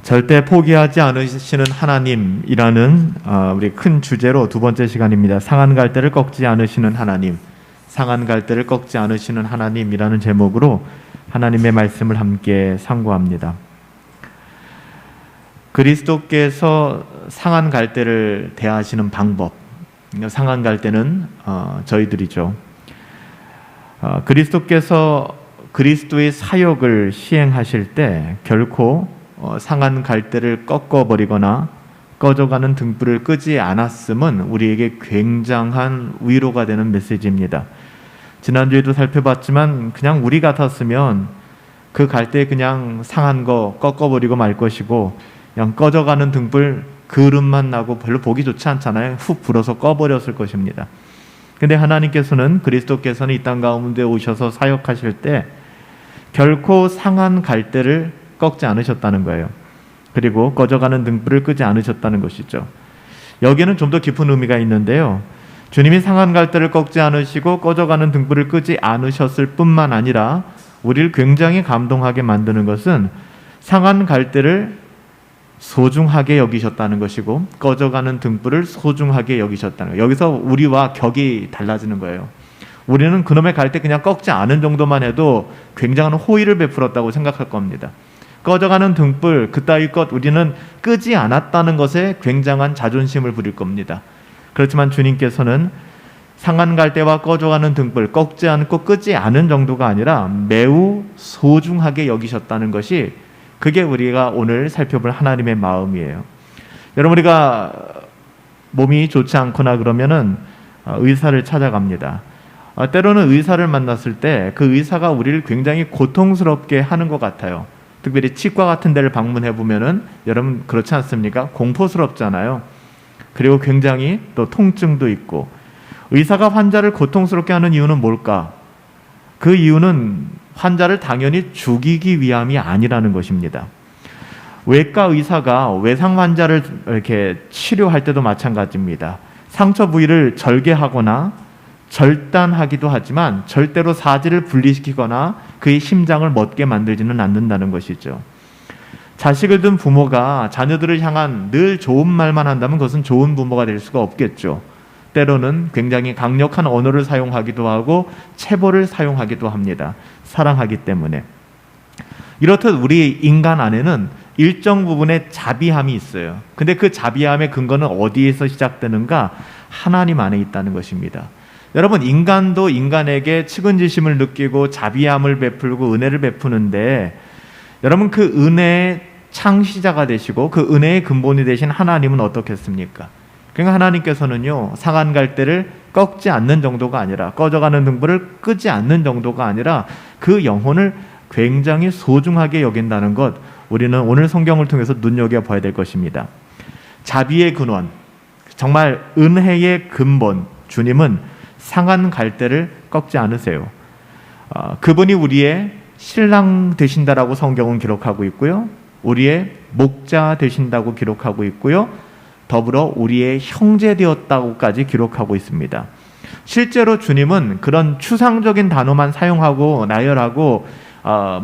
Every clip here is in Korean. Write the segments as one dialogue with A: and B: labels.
A: 절대 포기하지 않으시는 하나님이라는 우리 큰 주제로 두 번째 시간입니다. 상한 갈대를 꺾지 않으시는 하나님, 상한 갈대를 꺾지 않으시는 하나님이라는 제목으로 하나님의 말씀을 함께 상고합니다. 그리스도께서 상한 갈대를 대하시는 방법, 상한 갈대는 저희들이죠. 그리스도께서 그리스도의 사역을 시행하실 때 결코 상한 갈대를 꺾어버리거나 꺼져가는 등불을 끄지 않았음은 우리에게 굉장한 위로가 되는 메시지입니다. 지난주에도 살펴봤지만 그냥 우리 같았으면 그 갈대 그냥 상한 거 꺾어버리고 말 것이고 그냥 꺼져가는 등불 그름만 나고 별로 보기 좋지 않잖아요. 훅 불어서 꺼버렸을 것입니다. 근데 하나님께서는 그리스도께서는 이 땅 가운데 오셔서 사역하실 때 결코 상한 갈대를 꺾지 않으셨다는 거예요. 그리고 꺼져가는 등불을 끄지 않으셨다는 것이죠. 여기에는 좀 더 깊은 의미가 있는데요. 주님이 상한 갈대를 꺾지 않으시고 꺼져가는 등불을 끄지 않으셨을 뿐만 아니라 우리를 굉장히 감동하게 만드는 것은 상한 갈대를 소중하게 여기셨다는 것이고 꺼져가는 등불을 소중하게 여기셨다는 거예요. 여기서 우리와 격이 달라지는 거예요. 우리는 그놈의 갈대 그냥 꺾지 않은 정도만 해도 굉장한 호의를 베풀었다고 생각할 겁니다. 꺼져가는 등불 그따위 것 우리는 끄지 않았다는 것에 굉장한 자존심을 부릴 겁니다. 그렇지만 주님께서는 상한 갈대와 꺼져가는 등불 꺾지 않고 끄지 않은 정도가 아니라 매우 소중하게 여기셨다는 것이 그게 우리가 오늘 살펴볼 하나님의 마음이에요. 여러분, 우리가 몸이 좋지 않거나 그러면은 의사를 찾아갑니다. 때로는 의사를 만났을 때 그 의사가 우리를 굉장히 고통스럽게 하는 것 같아요. 특별히 치과 같은 데를 방문해 보면은 여러분 그렇지 않습니까? 공포스럽잖아요. 그리고 굉장히 또 통증도 있고. 의사가 환자를 고통스럽게 하는 이유는 뭘까? 그 이유는 환자를 당연히 죽이기 위함이 아니라는 것입니다. 외과 의사가 외상 환자를 이렇게 치료할 때도 마찬가지입니다. 상처 부위를 절개하거나 절단하기도 하지만 절대로 사지를 분리시키거나 그의 심장을 멎게 만들지는 않는다는 것이죠. 자식을 둔 부모가 자녀들을 향한 늘 좋은 말만 한다면 그것은 좋은 부모가 될 수가 없겠죠. 때로는 굉장히 강력한 언어를 사용하기도 하고 체벌을 사용하기도 합니다. 사랑하기 때문에. 이렇듯 우리 인간 안에는 일정 부분의 자비함이 있어요. 근데 그 자비함의 근거는 어디에서 시작되는가? 하나님 안에 있다는 것입니다. 여러분, 인간도 인간에게 측은지심을 느끼고 자비함을 베풀고 은혜를 베푸는데 여러분 그 은혜의 창시자가 되시고 그 은혜의 근본이 되신 하나님은 어떻겠습니까? 그러니까 하나님께서는요, 상한 갈대를 꺾지 않는 정도가 아니라 꺼져가는 등불을 끄지 않는 정도가 아니라 그 영혼을 굉장히 소중하게 여긴다는 것, 우리는 오늘 성경을 통해서 눈여겨봐야 될 것입니다. 자비의 근원, 정말 은혜의 근본, 주님은 상한 갈대를 꺾지 않으세요. 그분이 우리의 신랑 되신다라고 성경은 기록하고 있고요. 우리의 목자 되신다고 기록하고 있고요. 더불어 우리의 형제 되었다고까지 기록하고 있습니다. 실제로 주님은 그런 추상적인 단어만 사용하고 나열하고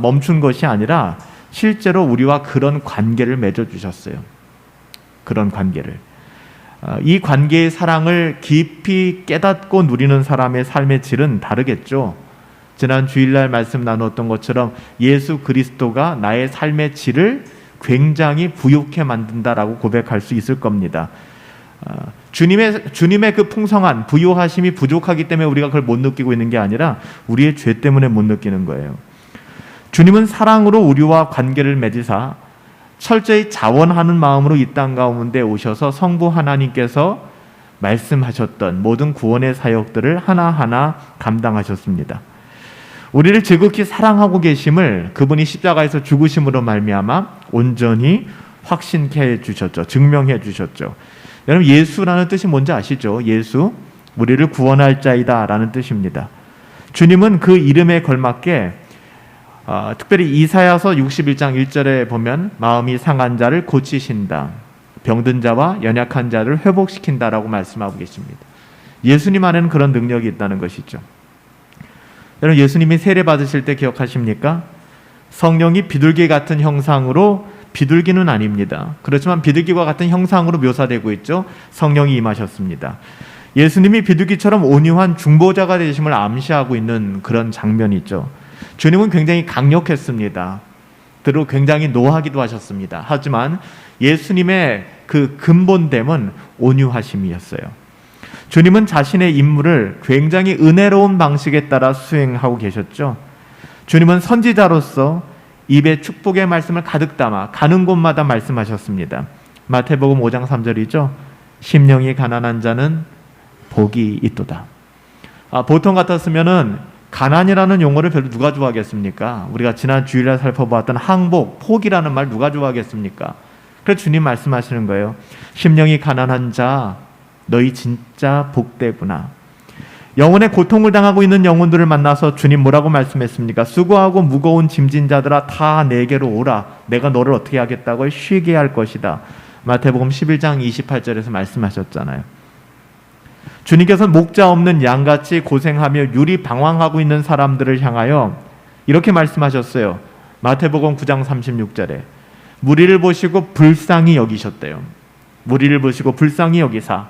A: 멈춘 것이 아니라 실제로 우리와 그런 관계를 맺어주셨어요. 그런 관계를. 이 관계의 사랑을 깊이 깨닫고 누리는 사람의 삶의 질은 다르겠죠. 지난 주일날 말씀 나누었던 것처럼 예수 그리스도가 나의 삶의 질을 굉장히 부욕해 만든다라고 고백할 수 있을 겁니다. 주님의 그 풍성한 부요하심이 부족하기 때문에 우리가 그걸 못 느끼고 있는 게 아니라 우리의 죄 때문에 못 느끼는 거예요. 주님은 사랑으로 우리와 관계를 맺으사 철저히 자원하는 마음으로 이 땅 가운데 오셔서 성부 하나님께서 말씀하셨던 모든 구원의 사역들을 하나하나 감당하셨습니다. 우리를 지극히 사랑하고 계심을 그분이 십자가에서 죽으심으로 말미암아 온전히 확신케 해주셨죠. 증명해 주셨죠. 여러분, 예수라는 뜻이 뭔지 아시죠? 예수, 우리를 구원할 자이다 라는 뜻입니다. 주님은 그 이름에 걸맞게 특별히 이사야서 61장 1절에 보면 마음이 상한 자를 고치신다, 병든 자와 연약한 자를 회복시킨다라고 말씀하고 계십니다. 예수님 안에는 그런 능력이 있다는 것이죠. 여러분, 예수님이 세례 받으실 때 기억하십니까? 성령이 비둘기 같은 형상으로 비둘기는 아닙니다. 그렇지만 비둘기와 같은 형상으로 묘사되고 있죠. 성령이 임하셨습니다. 예수님이 비둘기처럼 온유한 중보자가 되심을 암시하고 있는 그런 장면이죠. 주님은 굉장히 강력했습니다. 때로 굉장히 노하기도 하셨습니다. 하지만 예수님의 그 근본됨은 온유하심이었어요. 주님은 자신의 임무를 굉장히 은혜로운 방식에 따라 수행하고 계셨죠. 주님은 선지자로서 입에 축복의 말씀을 가득 담아 가는 곳마다 말씀하셨습니다. 마태복음 5장 3절이죠. 심령이 가난한 자는 복이 있도다. 보통 같았으면은 가난이라는 용어를 별로 누가 좋아하겠습니까? 우리가 지난 주일날 살펴보았던 항복, 복이라는 말 누가 좋아하겠습니까? 그래서 주님 말씀하시는 거예요. 심령이 가난한 자, 너희 진짜 복되구나. 영혼의 고통을 당하고 있는 영혼들을 만나서 주님 뭐라고 말씀했습니까? 수고하고 무거운 짐진 자들아 다 내게로 오라. 내가 너를 어떻게 하겠다고 쉬게 할 것이다. 마태복음 11장 28절에서 말씀하셨잖아요. 주님께서는 목자 없는 양같이 고생하며 유리방황하고 있는 사람들을 향하여 이렇게 말씀하셨어요. 마태복음 9장 36절에 무리를 보시고 불쌍히 여기셨대요. 무리를 보시고 불쌍히 여기사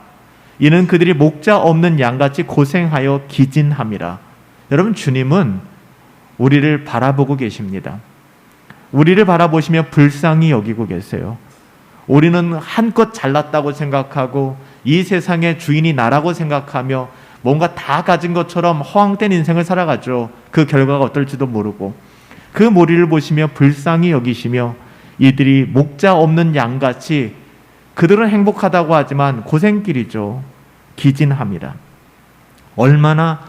A: 이는 그들이 목자 없는 양같이 고생하여 기진함이라. 여러분, 주님은 우리를 바라보고 계십니다. 우리를 바라보시며 불쌍히 여기고 계세요. 우리는 한껏 잘났다고 생각하고 이 세상의 주인이 나라고 생각하며 뭔가 다 가진 것처럼 허황된 인생을 살아가죠. 그 결과가 어떨지도 모르고 그 무리를 보시며 불쌍히 여기시며 이들이 목자 없는 양같이 그들은 행복하다고 하지만 고생길이죠. 기진함이라. 얼마나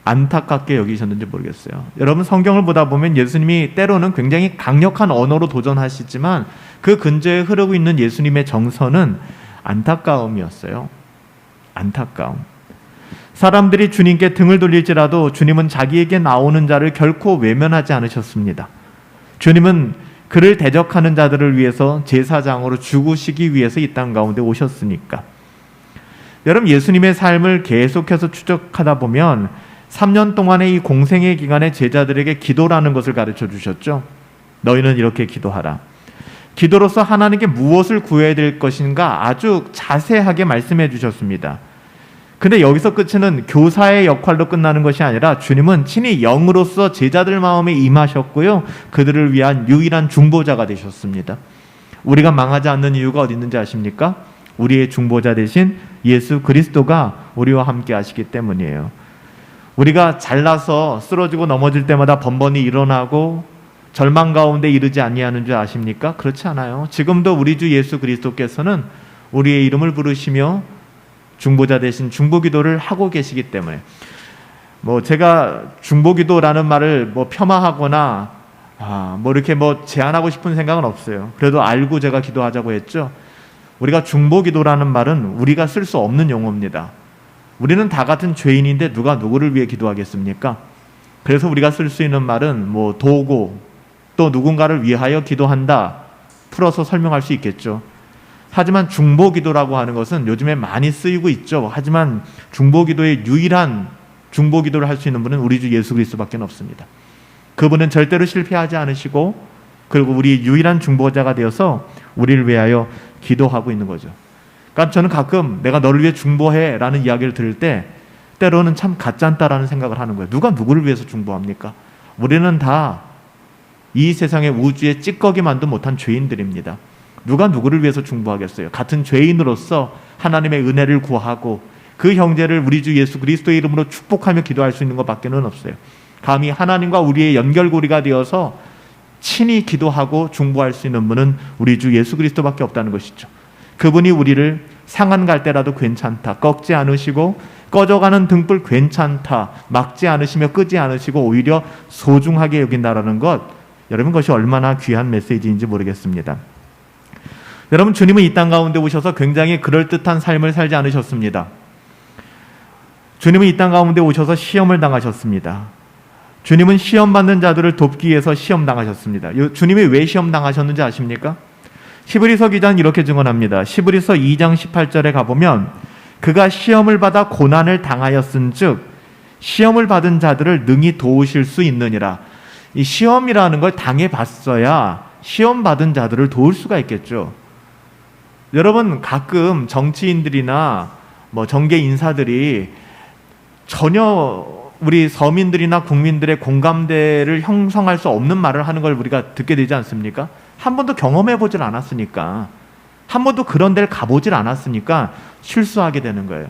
A: 안타깝게 여기셨는지 모르겠어요. 여러분, 성경을 보다 보면 예수님이 때로는 굉장히 강력한 언어로 도전하시지만 그 근저에 흐르고 있는 예수님의 정서는 안타까움이었어요. 안타까움. 사람들이 주님께 등을 돌릴지라도 주님은 자기에게 나오는 자를 결코 외면하지 않으셨습니다. 주님은 그를 대적하는 자들을 위해서 제사장으로 죽으시기 위해서 이 땅 가운데 오셨으니까. 여러분, 예수님의 삶을 계속해서 추적하다 보면 3년 동안의 이 공생의 기간에 제자들에게 기도라는 것을 가르쳐 주셨죠. 너희는 이렇게 기도하라. 기도로서 하나님께 무엇을 구해야 될 것인가 아주 자세하게 말씀해 주셨습니다. 근데 여기서 끝은 교사의 역할로 끝나는 것이 아니라 주님은 친히 영으로서 제자들 마음에 임하셨고요. 그들을 위한 유일한 중보자가 되셨습니다. 우리가 망하지 않는 이유가 어디 있는지 아십니까? 우리의 중보자 되신 예수 그리스도가 우리와 함께 하시기 때문이에요. 우리가 잘나서 쓰러지고 넘어질 때마다 번번이 일어나고 절망 가운데 이르지 아니하는 줄 아십니까? 그렇지 않아요. 지금도 우리 주 예수 그리스도께서는 우리의 이름을 부르시며 중보자 대신 중보기도를 하고 계시기 때문에 제가 중보기도라는 말을 폄하하거나 이렇게 제안하고 싶은 생각은 없어요. 그래도 알고 제가 기도하자고 했죠. 우리가 중보기도라는 말은 우리가 쓸 수 없는 용어입니다. 우리는 다 같은 죄인인데 누가 누구를 위해 기도하겠습니까? 그래서 우리가 쓸 수 있는 말은 도고 또 누군가를 위하여 기도한다 풀어서 설명할 수 있겠죠. 하지만 중보기도라고 하는 것은 요즘에 많이 쓰이고 있죠. 하지만 중보기도의 유일한 중보기도를 할 수 있는 분은 우리 주 예수 그리스도밖에 없습니다. 그분은 절대로 실패하지 않으시고 그리고 우리 유일한 중보자가 되어서 우리를 위하여 기도하고 있는 거죠. 그러니까 저는 가끔 내가 너를 위해 중보해 라는 이야기를 들을 때 때로는 참 가짜다라는 생각을 하는 거예요. 누가 누구를 위해서 중보합니까? 우리는 다 이 세상의 우주에 찌꺼기만도 못한 죄인들입니다. 누가 누구를 위해서 중보하겠어요? 같은 죄인으로서 하나님의 은혜를 구하고 그 형제를 우리 주 예수 그리스도의 이름으로 축복하며 기도할 수 있는 것밖에는 없어요. 감히 하나님과 우리의 연결고리가 되어서 친히 기도하고 중보할 수 있는 분은 우리 주 예수 그리스도밖에 없다는 것이죠. 그분이 우리를 상한 갈 때라도 괜찮다, 꺾지 않으시고 꺼져가는 등불 괜찮다, 막지 않으시며 끄지 않으시고 오히려 소중하게 여긴다라는 것, 여러분 그것이 얼마나 귀한 메시지인지 모르겠습니다. 여러분, 주님은 이 땅 가운데 오셔서 굉장히 그럴듯한 삶을 살지 않으셨습니다. 주님은 이 땅 가운데 오셔서 시험을 당하셨습니다. 주님은 시험 받는 자들을 돕기 위해서 시험 당하셨습니다. 주님이 왜 시험 당하셨는지 아십니까? 히브리서 기자는 이렇게 증언합니다. 히브리서 2장 18절에 가보면 그가 시험을 받아 고난을 당하였은즉 시험을 받은 자들을 능히 도우실 수 있느니라. 이 시험이라는 걸 당해봤어야 시험 받은 자들을 도울 수가 있겠죠. 여러분, 가끔 정치인들이나 정계 인사들이 전혀 우리 서민들이나 국민들의 공감대를 형성할 수 없는 말을 하는 걸 우리가 듣게 되지 않습니까? 한 번도 경험해 보질 않았으니까, 한 번도 그런 데를 가보질 않았으니까 실수하게 되는 거예요.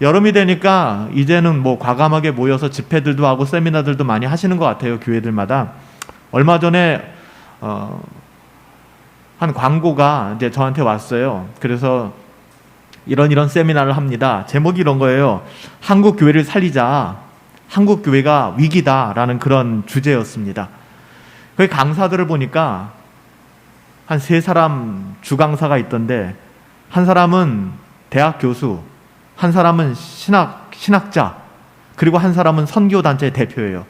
A: 여름이 되니까 이제는 과감하게 모여서 집회들도 하고 세미나들도 많이 하시는 것 같아요, 교회들마다. 얼마 전에 한 광고가 이제 저한테 왔어요. 그래서 이런 세미나를 합니다. 제목이 이런 거예요. 한국 교회를 살리자. 한국 교회가 위기다라는 그런 주제였습니다. 그 강사들을 보니까 한 3사람 주강사가 있던데, 한 사람은 대학 교수, 한 사람은 신학자, 그리고 한 사람은 선교단체 대표예요.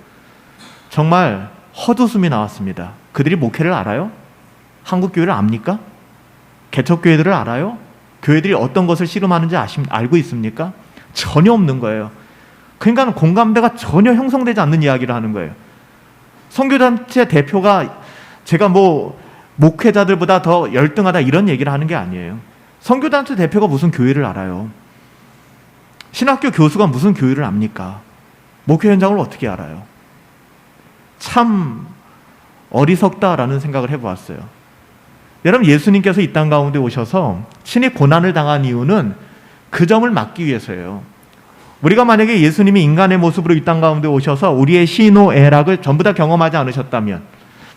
A: 정말 헛웃음이 나왔습니다. 그들이 목회를 알아요? 한국 교회를 압니까? 개척교회들을 알아요? 교회들이 어떤 것을 씨름하는지 알고 있습니까? 전혀 없는 거예요. 그러니까 공감대가 전혀 형성되지 않는 이야기를 하는 거예요. 선교단체 대표가 제가 목회자들보다 더 열등하다 이런 얘기를 하는 게 아니에요. 선교단체 대표가 무슨 교회를 알아요? 신학교 교수가 무슨 교회를 압니까? 목회 현장을 어떻게 알아요? 참 어리석다라는 생각을 해보았어요. 여러분, 예수님께서 이 땅 가운데 오셔서 친히 고난을 당한 이유는 그 점을 막기 위해서예요. 우리가 만약에 예수님이 인간의 모습으로 이 땅 가운데 오셔서 우리의 시노애락을 전부 다 경험하지 않으셨다면,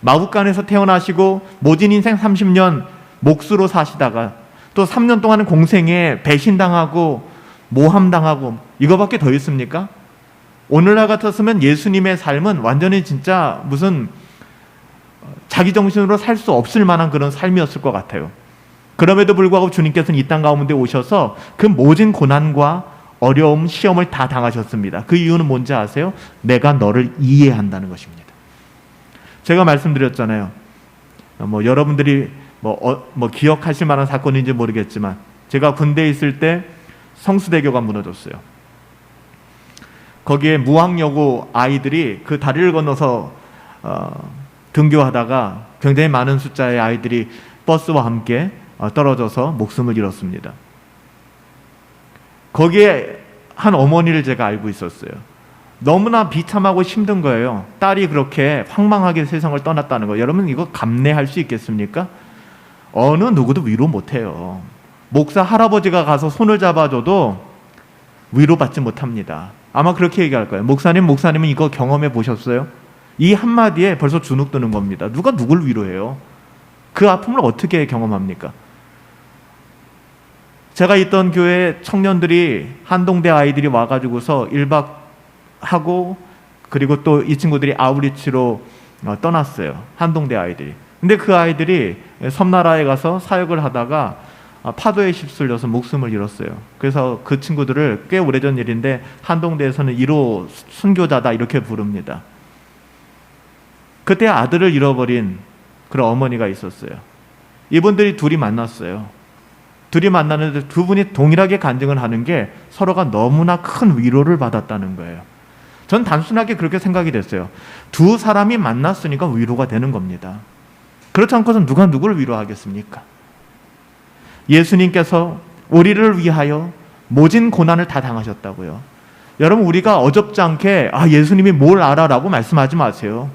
A: 마국간에서 태어나시고 모진 인생 30년 몫으로 사시다가 또 3년 동안은 공생에 배신당하고 모함당하고 이거밖에 더 있습니까? 오늘날 같았으면 예수님의 삶은 완전히 진짜 무슨 자기 정신으로 살 수 없을 만한 그런 삶이었을 것 같아요. 그럼에도 불구하고 주님께서는 이 땅 가운데 오셔서 그 모든 고난과 어려움, 시험을 다 당하셨습니다. 그 이유는 뭔지 아세요? 내가 너를 이해한다는 것입니다. 제가 말씀드렸잖아요. 여러분들이 기억하실 만한 사건인지 모르겠지만, 제가 군대에 있을 때 성수대교가 무너졌어요. 거기에 무학여고 아이들이 그 다리를 건너서 등교하다가 굉장히 많은 숫자의 아이들이 버스와 함께 떨어져서 목숨을 잃었습니다. 거기에 한 어머니를 제가 알고 있었어요. 너무나 비참하고 힘든 거예요. 딸이 그렇게 황망하게 세상을 떠났다는 거. 여러분, 이거 감내할 수 있겠습니까? 어느 누구도 위로 못해요. 목사 할아버지가 가서 손을 잡아줘도 위로받지 못합니다. 아마 그렇게 얘기할 거예요. 목사님은 이거 경험해 보셨어요? 이 한마디에 벌써 주눅 드는 겁니다. 누가 누굴 위로해요? 그 아픔을 어떻게 경험합니까? 제가 있던 교회 청년들이, 한동대 아이들이 와가지고서 1박 하고, 그리고 또 이 친구들이 아우리치로 떠났어요. 한동대 아이들이. 근데 그 아이들이 섬나라에 가서 사역을 하다가 파도에 휩쓸려서 목숨을 잃었어요. 그래서 그 친구들을 꽤 오래전 일인데 한동대에서는 1호 순교자다 이렇게 부릅니다. 그때 아들을 잃어버린 그런 어머니가 있었어요. 이분들이 둘이 만났어요. 둘이 만나는데 두 분이 동일하게 간증을 하는 게 서로가 너무나 큰 위로를 받았다는 거예요. 전 단순하게 그렇게 생각이 됐어요. 두 사람이 만났으니까 위로가 되는 겁니다. 그렇지 않고선 누가 누구를 위로하겠습니까? 예수님께서 우리를 위하여 모진 고난을 다 당하셨다고요. 여러분, 우리가 어줍지 않게 예수님이 뭘 알아라고 말씀하지 마세요.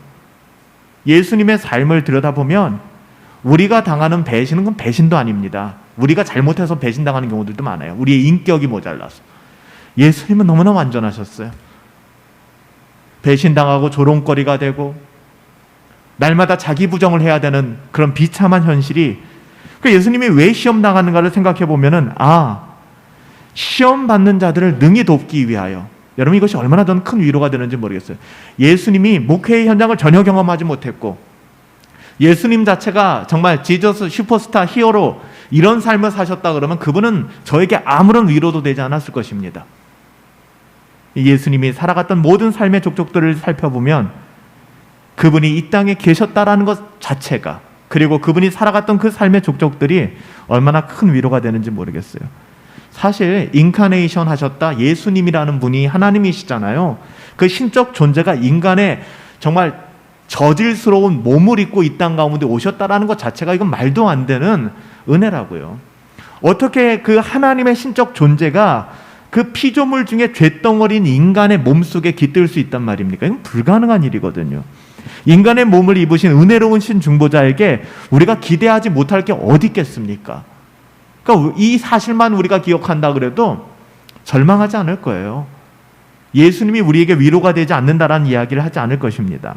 A: 예수님의 삶을 들여다보면 우리가 당하는 배신은 그건 배신도 아닙니다. 우리가 잘못해서 배신당하는 경우들도 많아요. 우리의 인격이 모자라서. 예수님은 너무나 완전하셨어요. 배신당하고 조롱거리가 되고 날마다 자기 부정을 해야 되는 그런 비참한 현실이, 예수님이 왜 시험 당하는가를 생각해 보면은 시험 받는 자들을 능히 돕기 위하여. 여러분, 이것이 얼마나 더 큰 위로가 되는지 모르겠어요. 예수님이 목회의 현장을 전혀 경험하지 못했고, 예수님 자체가 정말 지저스 슈퍼스타 히어로 이런 삶을 사셨다 그러면 그분은 저에게 아무런 위로도 되지 않았을 것입니다. 예수님이 살아갔던 모든 삶의 족적들을 살펴보면 그분이 이 땅에 계셨다라는 것 자체가, 그리고 그분이 살아갔던 그 삶의 족적들이 얼마나 큰 위로가 되는지 모르겠어요. 사실 인카네이션 하셨다 예수님이라는 분이 하나님이시잖아요. 그 신적 존재가 인간의 정말 저질스러운 몸을 입고 이 땅 가운데 오셨다라는 것 자체가 이건 말도 안 되는 은혜라고요. 어떻게 그 하나님의 신적 존재가 그 피조물 중에 잿덩어리인 인간의 몸속에 깃들 수 있단 말입니까? 이건 불가능한 일이거든요. 인간의 몸을 입으신 은혜로운 신중보자에게 우리가 기대하지 못할 게 어디 있겠습니까? 그러니까 이 사실만 우리가 기억한다 그래도 절망하지 않을 거예요. 예수님이 우리에게 위로가 되지 않는다라는 이야기를 하지 않을 것입니다.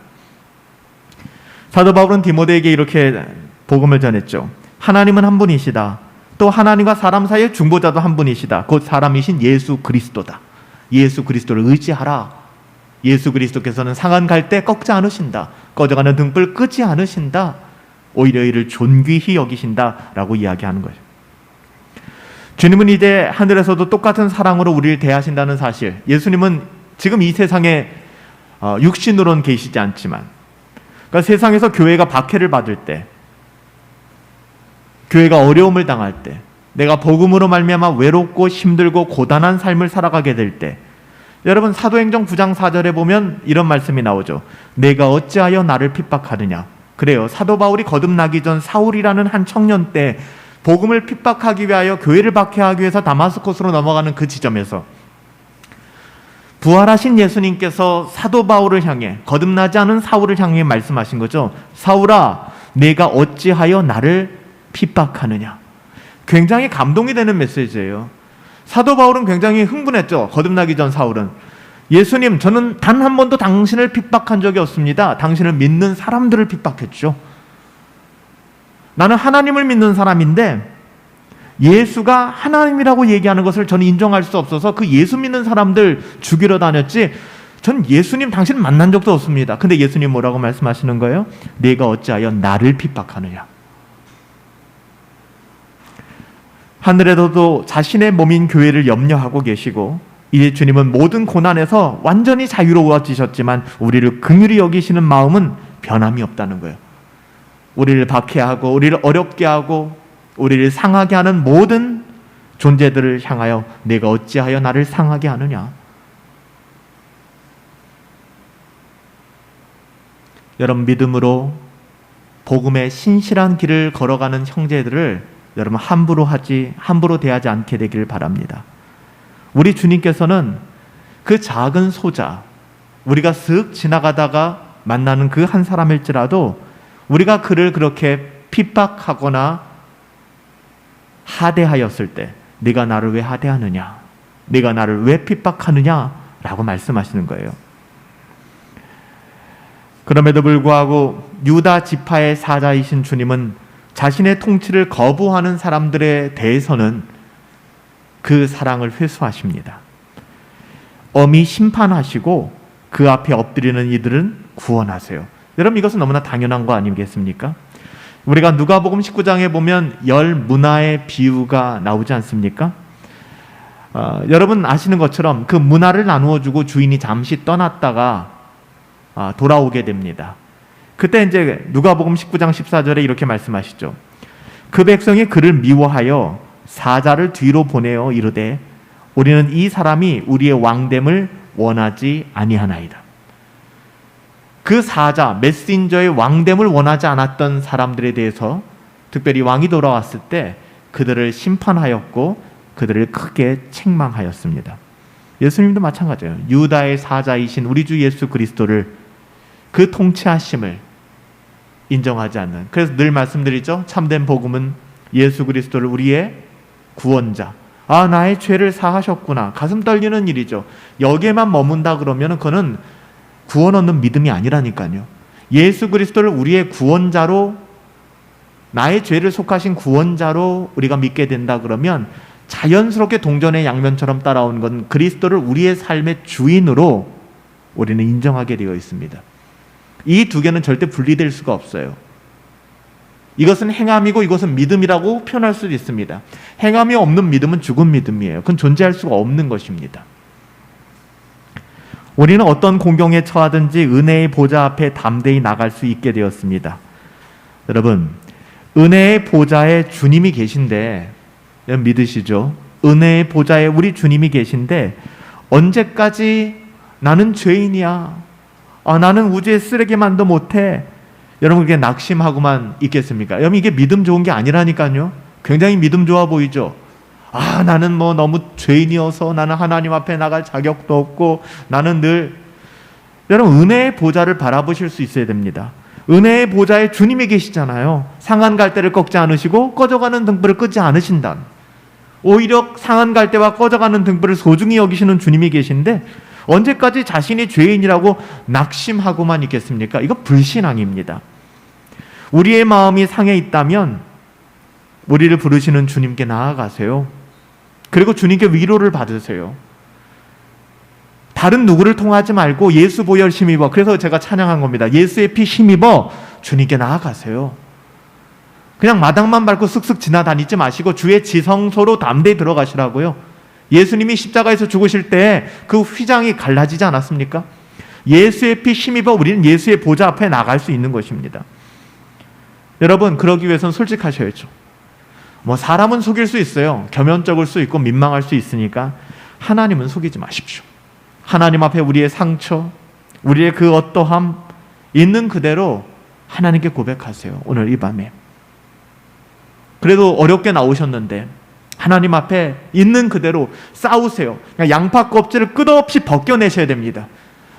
A: 사도 바울은 디모데에게 이렇게 복음을 전했죠. 하나님은 한 분이시다. 또 하나님과 사람 사이의 중보자도 한 분이시다. 곧 사람이신 예수 그리스도다. 예수 그리스도를 의지하라. 예수 그리스도께서는 상한 갈 때 꺾지 않으신다. 꺼져가는 등불 끄지 않으신다. 오히려 이를 존귀히 여기신다라고 이야기하는 거죠. 주님은 이제 하늘에서도 똑같은 사랑으로 우리를 대하신다는 사실, 예수님은 지금 이 세상에 육신으로는 계시지 않지만, 그러니까 세상에서 교회가 박해를 받을 때, 교회가 어려움을 당할 때, 내가 복음으로 말미암아 외롭고 힘들고 고단한 삶을 살아가게 될 때, 여러분 사도행전 9장 4절에 보면 이런 말씀이 나오죠. 내가 어찌하여 나를 핍박하느냐. 그래요. 사도 바울이 거듭나기 전 사울이라는 한 청년 때 복음을 핍박하기 위하여 교회를 박해하기 위해서 다마스코스로 넘어가는 그 지점에서 부활하신 예수님께서 사도 바울을 향해, 거듭나지 않은 사울을 향해 말씀하신 거죠. 사울아, 내가 어찌하여 나를 핍박하느냐. 굉장히 감동이 되는 메시지예요. 사도 바울은 굉장히 흥분했죠. 거듭나기 전 사울은. 예수님, 저는 단 한 번도 당신을 핍박한 적이 없습니다. 당신을 믿는 사람들을 핍박했죠. 나는 하나님을 믿는 사람인데 예수가 하나님이라고 얘기하는 것을 저는 인정할 수 없어서 그 예수 믿는 사람들 죽이러 다녔지, 전 예수님 당신 만난 적도 없습니다. 근데 예수님 뭐라고 말씀하시는 거예요? 네가 어찌하여 나를 핍박하느냐. 하늘에서도 자신의 몸인 교회를 염려하고 계시고, 이제 주님은 모든 고난에서 완전히 자유로워지셨지만 우리를 긍휼히 여기시는 마음은 변함이 없다는 거예요. 우리를 박해하고 우리를 어렵게 하고 우리를 상하게 하는 모든 존재들을 향하여 내가 어찌하여 나를 상하게 하느냐. 여러분, 믿음으로 복음의 신실한 길을 걸어가는 형제들을 여러분 함부로 대하지 않게 되기를 바랍니다. 우리 주님께서는 그 작은 소자, 우리가 쓱 지나가다가 만나는 그 한 사람일지라도 우리가 그를 그렇게 핍박하거나 하대하였을 때 네가 나를 왜 하대하느냐, 네가 나를 왜 핍박하느냐 라고 말씀하시는 거예요. 그럼에도 불구하고 유다 지파의 사자이신 주님은 자신의 통치를 거부하는 사람들에 대해서는 그 사랑을 회수하십니다. 엄히 심판하시고 그 앞에 엎드리는 이들은 구원하세요. 여러분, 이것은 너무나 당연한 거 아니겠습니까? 우리가 누가복음 19장에 보면 열 문화의 비유가 나오지 않습니까? 여러분 아시는 것처럼 그 문화를 나누어 주고 주인이 잠시 떠났다가 돌아오게 됩니다. 그때 이제 누가복음 19장 14절에 이렇게 말씀하시죠. 그 백성이 그를 미워하여 사자를 뒤로 보내어 이르되 우리는 이 사람이 우리의 왕됨을 원하지 아니하나이다. 그 사자, 메신저의 왕됨을 원하지 않았던 사람들에 대해서 특별히 왕이 돌아왔을 때 그들을 심판하였고 그들을 크게 책망하였습니다. 예수님도 마찬가지예요. 유다의 사자이신 우리 주 예수 그리스도를, 그 통치하심을 인정하지 않는, 그래서 늘 말씀드리죠. 참된 복음은 예수 그리스도를 우리의 구원자, 나의 죄를 사하셨구나, 가슴 떨리는 일이죠. 여기에만 머문다 그러면 그거는 구원 얻는 믿음이 아니라니까요. 예수 그리스도를 우리의 구원자로, 나의 죄를 속하신 구원자로 우리가 믿게 된다 그러면 자연스럽게 동전의 양면처럼 따라온 건 그리스도를 우리의 삶의 주인으로 우리는 인정하게 되어 있습니다. 이 두 개는 절대 분리될 수가 없어요. 이것은 행함이고 이것은 믿음이라고 표현할 수도 있습니다. 행함이 없는 믿음은 죽은 믿음이에요. 그건 존재할 수가 없는 것입니다. 우리는 어떤 공경에 처하든지 은혜의 보좌 앞에 담대히 나갈 수 있게 되었습니다. 여러분, 은혜의 보좌에 주님이 계신데, 여러분 믿으시죠? 은혜의 보좌에 우리 주님이 계신데 언제까지 나는 죄인이야, 나는 우주의 쓰레기만도 못해. 여러분 그게 낙심하고만 있겠습니까? 여러분 이게 믿음 좋은 게 아니라니까요. 굉장히 믿음 좋아 보이죠. 나는 뭐 너무 죄인이어서 나는 하나님 앞에 나갈 자격도 없고 나는 늘, 여러분 은혜의 보좌를 바라보실 수 있어야 됩니다. 은혜의 보좌에 주님이 계시잖아요. 상한 갈대를 꺾지 않으시고 꺼져가는 등불을 끄지 않으신다. 오히려 상한 갈대와 꺼져가는 등불을 소중히 여기시는 주님이 계신데 언제까지 자신이 죄인이라고 낙심하고만 있겠습니까? 이거 불신앙입니다. 우리의 마음이 상해 있다면 우리를 부르시는 주님께 나아가세요. 그리고 주님께 위로를 받으세요. 다른 누구를 통하지 말고 예수 보혈 힘입어. 그래서 제가 찬양한 겁니다. 예수의 피 힘입어 주님께 나아가세요. 그냥 마당만 밟고 쓱쓱 지나다니지 마시고 주의 지성소로 담대히 들어가시라고요. 예수님이 십자가에서 죽으실 때 그 휘장이 갈라지지 않았습니까? 예수의 피 힘입어 우리는 예수의 보좌 앞에 나갈 수 있는 것입니다. 여러분 그러기 위해서는 솔직하셔야죠. 사람은 속일 수 있어요. 겸연쩍을 수 있고 민망할 수 있으니까 하나님은 속이지 마십시오. 하나님 앞에 우리의 상처, 우리의 그 어떠함 있는 그대로 하나님께 고백하세요. 오늘 이 밤에. 그래도 어렵게 나오셨는데 하나님 앞에 있는 그대로 싸우세요. 양파 껍질을 끝없이 벗겨내셔야 됩니다.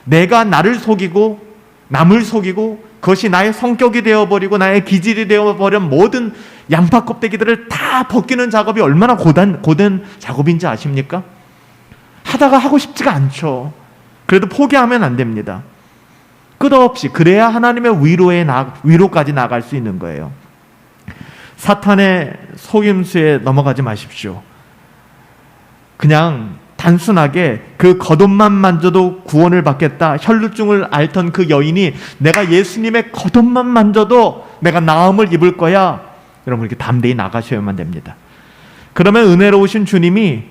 A: 내가 나를 속이고 남을 속이고 그것이 나의 성격이 되어버리고 나의 기질이 되어버린 모든 양파 껍데기들을 다 벗기는 작업이 얼마나 고된 작업인지 아십니까? 하다가 하고 싶지가 않죠. 그래도 포기하면 안 됩니다. 끝없이. 그래야 하나님의 위로까지 나갈 수 있는 거예요. 사탄의 속임수에 넘어가지 마십시오. 그냥 단순하게 그 겉옷만 만져도 구원을 받겠다 혈루증을 앓던 그 여인이 내가 예수님의 겉옷만 만져도 내가 나음을 입을 거야. 여러분 이렇게 담대히 나가셔야만 됩니다. 그러면 은혜로우신 주님이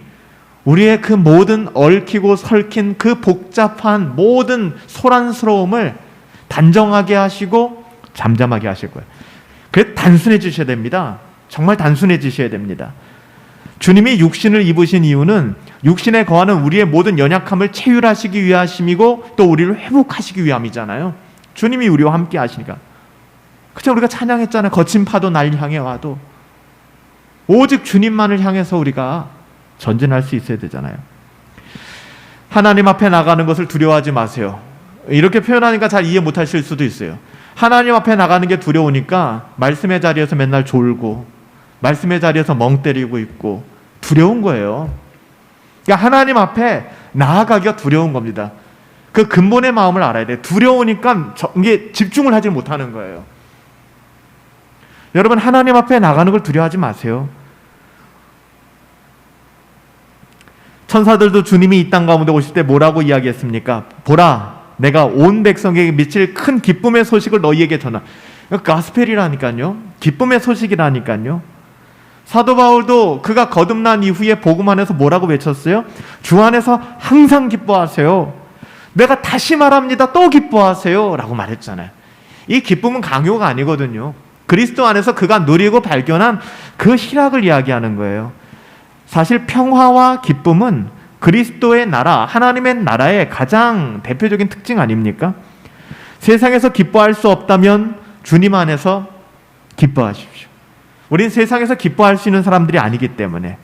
A: 우리의 그 모든 얽히고 설킨 그 복잡한 모든 소란스러움을 단정하게 하시고 잠잠하게 하실 거예요. 그래서 단순해지셔야 됩니다. 정말 단순해지셔야 됩니다. 주님이 육신을 입으신 이유는 육신에 거하는 우리의 모든 연약함을 체휼하시기 위하심이고 또 우리를 회복하시기 위함이잖아요. 주님이 우리와 함께 하시니까. 그쵸? 우리가 찬양했잖아요. 거친 파도 날 향해 와도 오직 주님만을 향해서 우리가 전진할 수 있어야 되잖아요. 하나님 앞에 나가는 것을 두려워하지 마세요. 이렇게 표현하니까 잘 이해 못하실 수도 있어요. 하나님 앞에 나가는 게 두려우니까 말씀의 자리에서 맨날 졸고 말씀의 자리에서 멍 때리고 있고 두려운 거예요. 그러니까 하나님 앞에 나아가기가 두려운 겁니다. 그 근본의 마음을 알아야 돼요. 두려우니까 이게 집중을 하지 못하는 거예요. 여러분 하나님 앞에 나가는 걸 두려워하지 마세요. 천사들도 주님이 이 땅 가운데 오실 때 뭐라고 이야기했습니까? 보라, 내가 온 백성에게 미칠 큰 기쁨의 소식을 너희에게 전하. 가스펠이라니까요. 기쁨의 소식이라니까요. 사도 바울도 그가 거듭난 이후에 복음 안에서 뭐라고 외쳤어요? 주 안에서 항상 기뻐하세요. 내가 다시 말합니다. 또 기뻐하세요. 라고 말했잖아요. 이 기쁨은 강요가 아니거든요. 그리스도 안에서 그가 누리고 발견한 그 희락을 이야기하는 거예요. 사실 평화와 기쁨은 그리스도의 나라, 하나님의 나라의 가장 대표적인 특징 아닙니까? 세상에서 기뻐할 수 없다면 주님 안에서 기뻐하십시오. 우린 세상에서 기뻐할 수 있는 사람들이 아니기 때문에.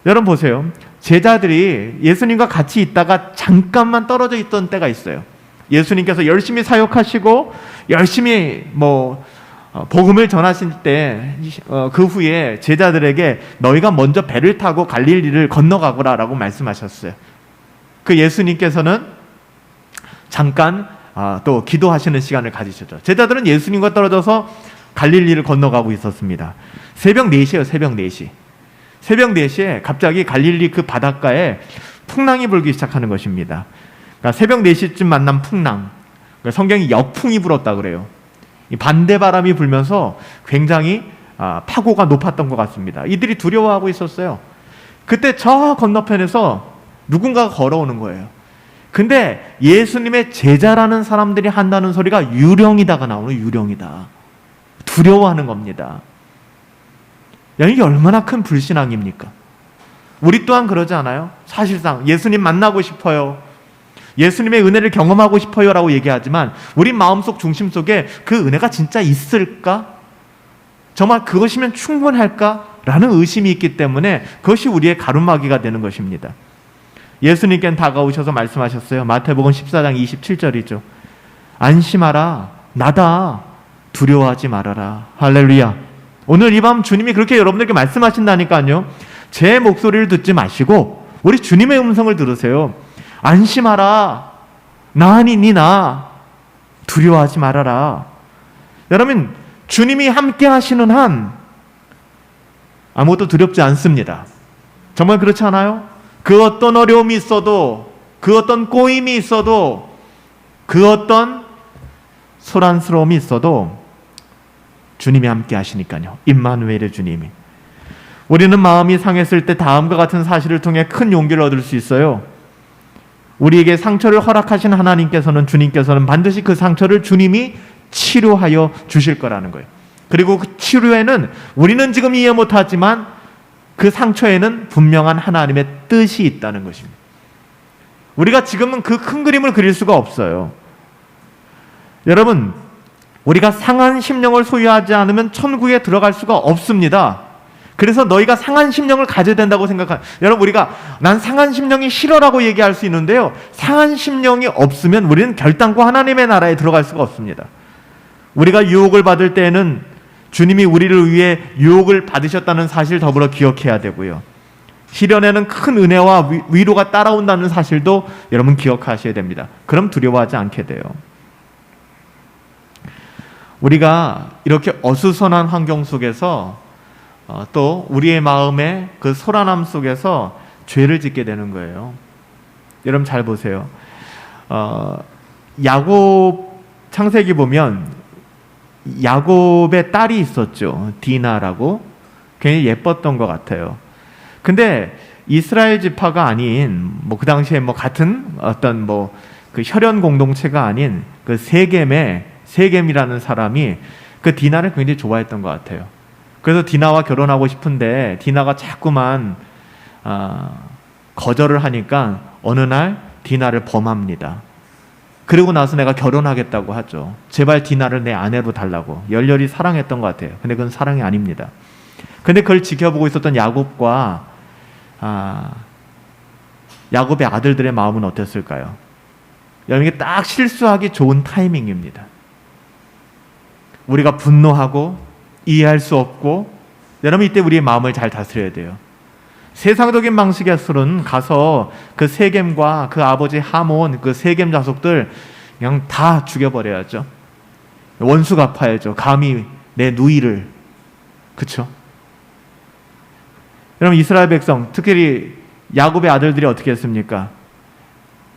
A: 여러분 보세요. 제자들이 예수님과 같이 있다가 잠깐만 떨어져 있던 때가 있어요. 예수님께서 열심히 사역하시고 열심히 복음을 전하실 때 그 후에 제자들에게 너희가 먼저 배를 타고 갈릴리를 건너가거라 라고 말씀하셨어요. 그 예수님께서는 잠깐 또 기도하시는 시간을 가지셨죠. 제자들은 예수님과 떨어져서 갈릴리를 건너가고 있었습니다. 새벽 4시예요. 새벽 4시. 새벽 4시에 갑자기 갈릴리 그 바닷가에 풍랑이 불기 시작하는 것입니다. 그러니까 새벽 4시쯤 만난 풍랑. 성경이 역풍이 불었다 그래요. 이 반대 바람이 불면서 굉장히 파고가 높았던 것 같습니다. 이들이 두려워하고 있었어요. 그때 저 건너편에서 누군가가 걸어오는 거예요. 근데 예수님의 제자라는 사람들이 한다는 소리가 유령이다가 나오는 유령이다. 두려워하는 겁니다. 이게 얼마나 큰 불신앙입니까? 우리 또한 그러지 않아요? 사실상 예수님 만나고 싶어요. 예수님의 은혜를 경험하고 싶어요라고 얘기하지만 우리 마음속 중심 속에 그 은혜가 진짜 있을까? 정말 그것이면 충분할까? 라는 의심이 있기 때문에 그것이 우리의 가루막이가 되는 것입니다. 예수님께는 다가오셔서 말씀하셨어요. 마태복음 14장 27절이죠. 안심하라, 나다, 두려워하지 말아라. 할렐루야. 오늘 이 밤 주님이 그렇게 여러분들께 말씀하신다니까요. 제 목소리를 듣지 마시고 우리 주님의 음성을 들으세요. 안심하라, 나 아니니 나, 두려워하지 말아라. 여러분, 주님이 함께 하시는 한 아무것도 두렵지 않습니다. 정말 그렇지 않아요? 그 어떤 어려움이 있어도, 그 어떤 꼬임이 있어도, 그 어떤 소란스러움이 있어도 주님이 함께 하시니까요. 임마누엘의 주님이. 우리는 마음이 상했을 때 다음과 같은 사실을 통해 큰 용기를 얻을 수 있어요. 우리에게 상처를 허락하신 하나님께서는, 주님께서는 반드시 그 상처를 주님이 치료하여 주실 거라는 거예요. 그리고 그 치료에는 우리는 지금 이해 못하지만 그 상처에는 분명한 하나님의 뜻이 있다는 것입니다. 우리가 지금은 그 큰 그림을 그릴 수가 없어요. 여러분, 우리가 상한 심령을 소유하지 않으면 천국에 들어갈 수가 없습니다. 그래서 너희가 상한 심령을 가져야 된다고 여러분, 우리가 난 상한 심령이 싫어라고 얘기할 수 있는데요, 상한 심령이 없으면 우리는 결단코 하나님의 나라에 들어갈 수가 없습니다. 우리가 유혹을 받을 때에는 주님이 우리를 위해 유혹을 받으셨다는 사실 더불어 기억해야 되고요, 시련에는 큰 은혜와 위로가 따라온다는 사실도 여러분 기억하셔야 됩니다. 그럼 두려워하지 않게 돼요. 우리가 이렇게 어수선한 환경 속에서 또 우리의 마음의 그 소란함 속에서 죄를 짓게 되는 거예요. 여러분 잘 보세요. 야곱, 창세기 보면 야곱의 딸이 있었죠. 디나라고. 굉장히 예뻤던 것 같아요. 근데 이스라엘 지파가 아닌 그 당시에 같은 어떤 그 혈연 공동체가 아닌 그 세겜이라는 사람이 그 디나를 굉장히 좋아했던 것 같아요. 그래서 디나와 결혼하고 싶은데 디나가 자꾸만 거절을 하니까 어느 날 디나를 범합니다. 그리고 나서 내가 결혼하겠다고 하죠. 제발 디나를 내 아내로 달라고 열렬히 사랑했던 것 같아요. 근데 그건 사랑이 아닙니다. 근데 그걸 지켜보고 있었던 야곱과 야곱의 아들들의 마음은 어땠을까요? 여러분, 이게 딱 실수하기 좋은 타이밍입니다. 우리가 분노하고 이해할 수 없고, 여러분 이때 우리의 마음을 잘 다스려야 돼요. 세상적인 방식에서는 가서 그 세겜과 그 아버지 하몬, 그 세겜 자손들 그냥 다 죽여버려야죠. 원수 갚아야죠. 감히 내 누이를. 그쵸? 여러분, 이스라엘 백성, 특히 야곱의 아들들이 어떻게 했습니까?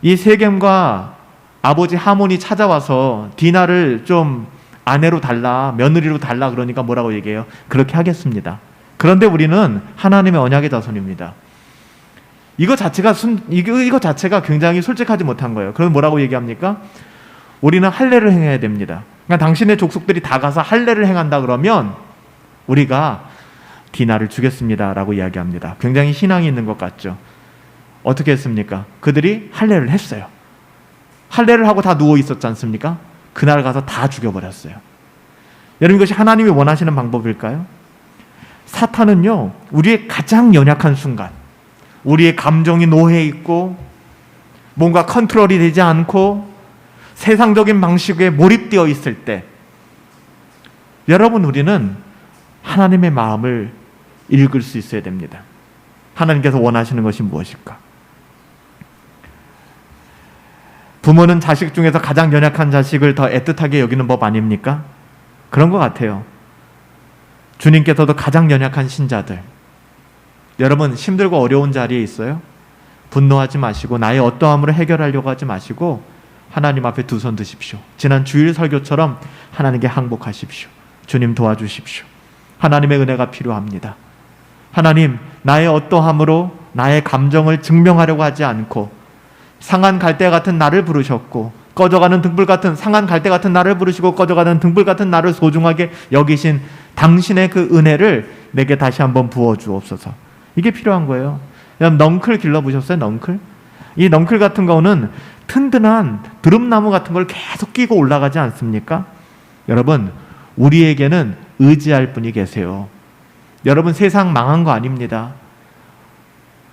A: 이 세겜과 아버지 하몬이 찾아와서 디나를 좀 아내로 달라, 며느리로 달라 그러니까 뭐라고 얘기해요? 그렇게 하겠습니다. 그런데 우리는 하나님의 언약의 자손입니다. 이거 자체가 굉장히 솔직하지 못한 거예요. 그럼 뭐라고 얘기합니까? 우리는 할례를 행해야 됩니다. 그러니까 당신의 족속들이 다 가서 할례를 행한다 그러면 우리가 디나를 주겠습니다 라고 이야기합니다. 굉장히 신앙이 있는 것 같죠? 어떻게 했습니까? 그들이 할례를 했어요. 할례를 하고 다 누워 있었지 않습니까? 그날 가서 다 죽여버렸어요. 여러분, 이것이 하나님이 원하시는 방법일까요? 사탄은요, 우리의 가장 연약한 순간, 우리의 감정이 노해 있고 뭔가 컨트롤이 되지 않고 세상적인 방식에 몰입되어 있을 때, 여러분, 우리는 하나님의 마음을 읽을 수 있어야 됩니다. 하나님께서 원하시는 것이 무엇일까? 부모는 자식 중에서 가장 연약한 자식을 더 애틋하게 여기는 법 아닙니까? 그런 것 같아요. 주님께서도 가장 연약한 신자들, 여러분 힘들고 어려운 자리에 있어요? 분노하지 마시고 나의 어떠함으로 해결하려고 하지 마시고 하나님 앞에 두 손 드십시오. 지난 주일 설교처럼 하나님께 항복하십시오. 주님 도와주십시오. 하나님의 은혜가 필요합니다. 하나님, 나의 어떠함으로 나의 감정을 증명하려고 하지 않고 상한 갈대 같은 나를 부르셨고 꺼져가는 등불 같은 상한 갈대 같은 나를 부르시고 꺼져가는 등불 같은 나를 소중하게 여기신 당신의 그 은혜를 내게 다시 한번 부어주옵소서. 이게 필요한 거예요. 여러분, 넝클 길러보셨어요? 넝클? 이 넝클 같은 거는 튼튼한 드럼나무 같은 걸 계속 끼고 올라가지 않습니까? 여러분, 우리에게는 의지할 분이 계세요. 여러분, 세상 망한 거 아닙니다.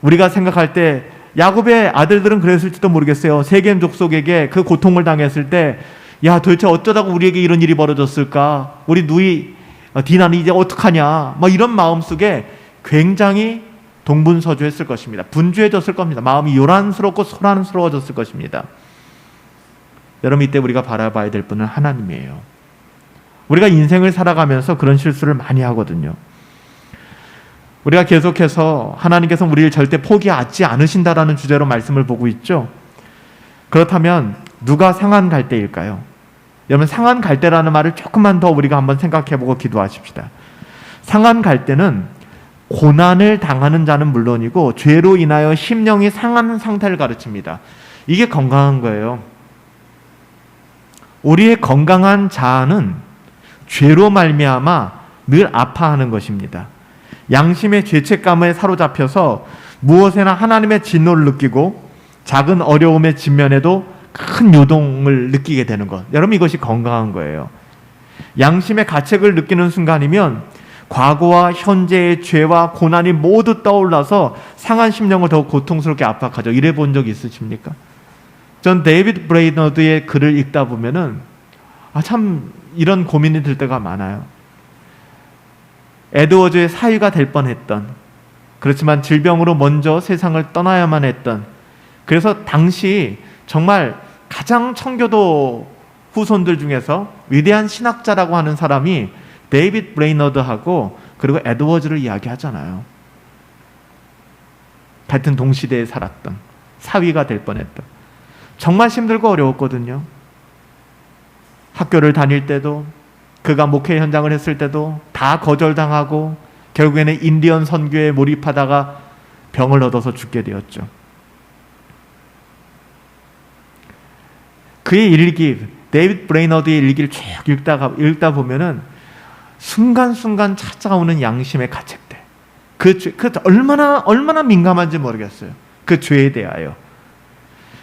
A: 우리가 생각할 때 야곱의 아들들은 그랬을지도 모르겠어요. 세겜 족속에게 그 고통을 당했을 때, 야, 도대체 어쩌다가 우리에게 이런 일이 벌어졌을까? 우리 누이 디나는 이제 어떡하냐? 막 이런 마음속에 굉장히 동분서주했을 것입니다. 분주해졌을 겁니다. 마음이 요란스럽고 소란스러워졌을 것입니다. 여러분, 이때 우리가 바라봐야 될 분은 하나님이에요. 우리가 인생을 살아가면서 그런 실수를 많이 하거든요. 우리가 계속해서 하나님께서 우리를 절대 포기하지 않으신다라는 주제로 말씀을 보고 있죠. 그렇다면 누가 상한 갈대일까요? 여러분, 상한 갈대라는 말을 조금만 더 우리가 한번 생각해보고 기도하십시다. 상한 갈대는 고난을 당하는 자는 물론이고 죄로 인하여 심령이 상하는 상태를 가르칩니다. 이게 건강한 거예요. 우리의 건강한 자아는 죄로 말미암아 늘 아파하는 것입니다. 양심의 죄책감에 사로잡혀서 무엇에나 하나님의 진노를 느끼고 작은 어려움에 직면해도 큰 요동을 느끼게 되는 것. 여러분, 이것이 건강한 거예요. 양심의 가책을 느끼는 순간이면 과거와 현재의 죄와 고난이 모두 떠올라서 상한 심령을 더욱 고통스럽게 압박하죠. 이래 본 적 있으십니까? 전 데이비드 브레이너드의 글을 읽다 보면은 참 이런 고민이 들 때가 많아요. 에드워즈의 사위가 될 뻔했던, 그렇지만 질병으로 먼저 세상을 떠나야만 했던, 그래서 당시 정말 가장 청교도 후손들 중에서 위대한 신학자라고 하는 사람이 데이비드 브레이너드하고 그리고 에드워즈를 이야기하잖아요. 같은 동시대에 살았던, 사위가 될 뻔했던. 정말 힘들고 어려웠거든요. 학교를 다닐 때도, 그가 목회 현장을 했을 때도 다 거절당하고 결국에는 인디언 선교에 몰입하다가 병을 얻어서 죽게 되었죠. 그의 일기, 데이비드 브레이너드의 일기를 쭉 읽다 보면은 순간순간 찾아오는 양심의 가책들, 그 얼마나 민감한지 모르겠어요. 그 죄에 대하여,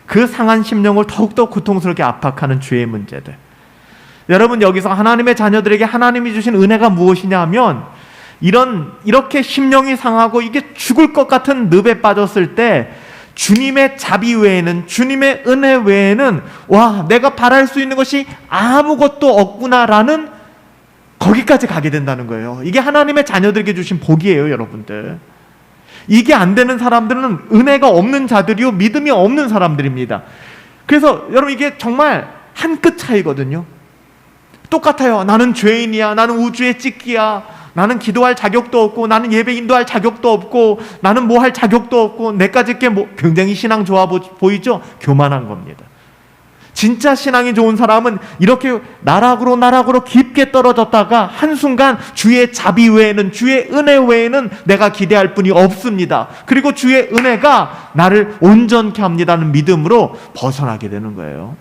A: 그 상한 심령을 더욱더 고통스럽게 압박하는 죄의 문제들. 여러분, 여기서 하나님의 자녀들에게 하나님이 주신 은혜가 무엇이냐 하면, 이렇게 심령이 상하고 이게 죽을 것 같은 늪에 빠졌을 때 주님의 자비 외에는, 주님의 은혜 외에는 와, 내가 바랄 수 있는 것이 아무것도 없구나라는, 거기까지 가게 된다는 거예요. 이게 하나님의 자녀들에게 주신 복이에요, 여러분들. 이게 안 되는 사람들은 은혜가 없는 자들이요, 믿음이 없는 사람들입니다. 그래서 여러분, 이게 정말 한 끗 차이거든요. 똑같아요. 나는 죄인이야, 나는 우주의 찢기야, 나는 기도할 자격도 없고, 나는 예배 인도할 자격도 없고, 나는 뭐 할 자격도 없고, 내까짓 게 굉장히 신앙 좋아 보이죠? 교만한 겁니다. 진짜 신앙이 좋은 사람은 이렇게 나락으로 깊게 떨어졌다가 한순간 주의 자비 외에는, 주의 은혜 외에는 내가 기대할 분이 없습니다. 그리고 주의 은혜가 나를 온전케 합니다는 믿음으로 벗어나게 되는 거예요.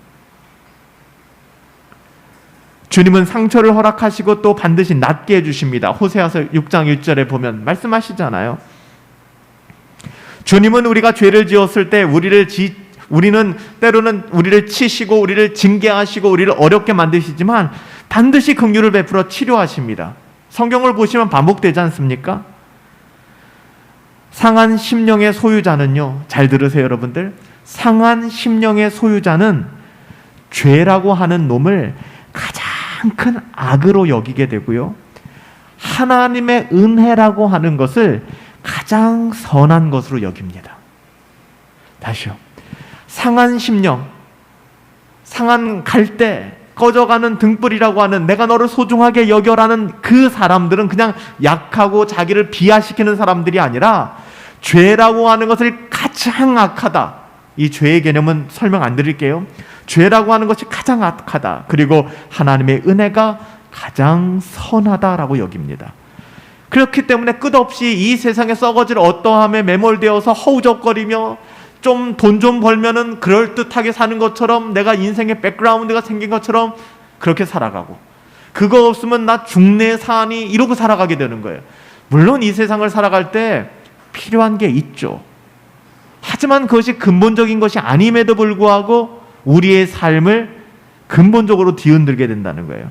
A: 주님은 상처를 허락하시고 또 반드시 낫게 해주십니다. 호세아서 6장 1절에 보면 말씀하시잖아요. 주님은 우리가 죄를 지었을 때 우리는 때로는 우리를 치시고 우리를 징계하시고 우리를 어렵게 만드시지만 반드시 긍휼을 베풀어 치료하십니다. 성경을 보시면 반복되지 않습니까? 상한 심령의 소유자는요, 잘 들으세요 여러분들, 상한 심령의 소유자는 죄라고 하는 놈을 가장 큰 악으로 여기게 되고요, 하나님의 은혜라고 하는 것을 가장 선한 것으로 여깁니다. 다시요. 상한 심령, 상한 갈대, 꺼져가는 등불이라고 하는, 내가 너를 소중하게 여겨라는 그 사람들은 그냥 약하고 자기를 비하시키는 사람들이 아니라 죄라고 하는 것을 가장 악하다. 이 죄의 개념은 설명 안 드릴게요. 죄라고 하는 것이 가장 악하다. 그리고 하나님의 은혜가 가장 선하다라고 여깁니다. 그렇기 때문에 끝없이 이 세상에 썩어질 어떠함에 매몰되어서 허우적거리며 좀 돈 좀 벌면은 그럴듯하게 사는 것처럼, 내가 인생의 백그라운드가 생긴 것처럼 그렇게 살아가고, 그거 없으면 나 죽네 사니 이러고 살아가게 되는 거예요. 물론 이 세상을 살아갈 때 필요한 게 있죠. 하지만 그것이 근본적인 것이 아님에도 불구하고 우리의 삶을 근본적으로 뒤흔들게 된다는 거예요.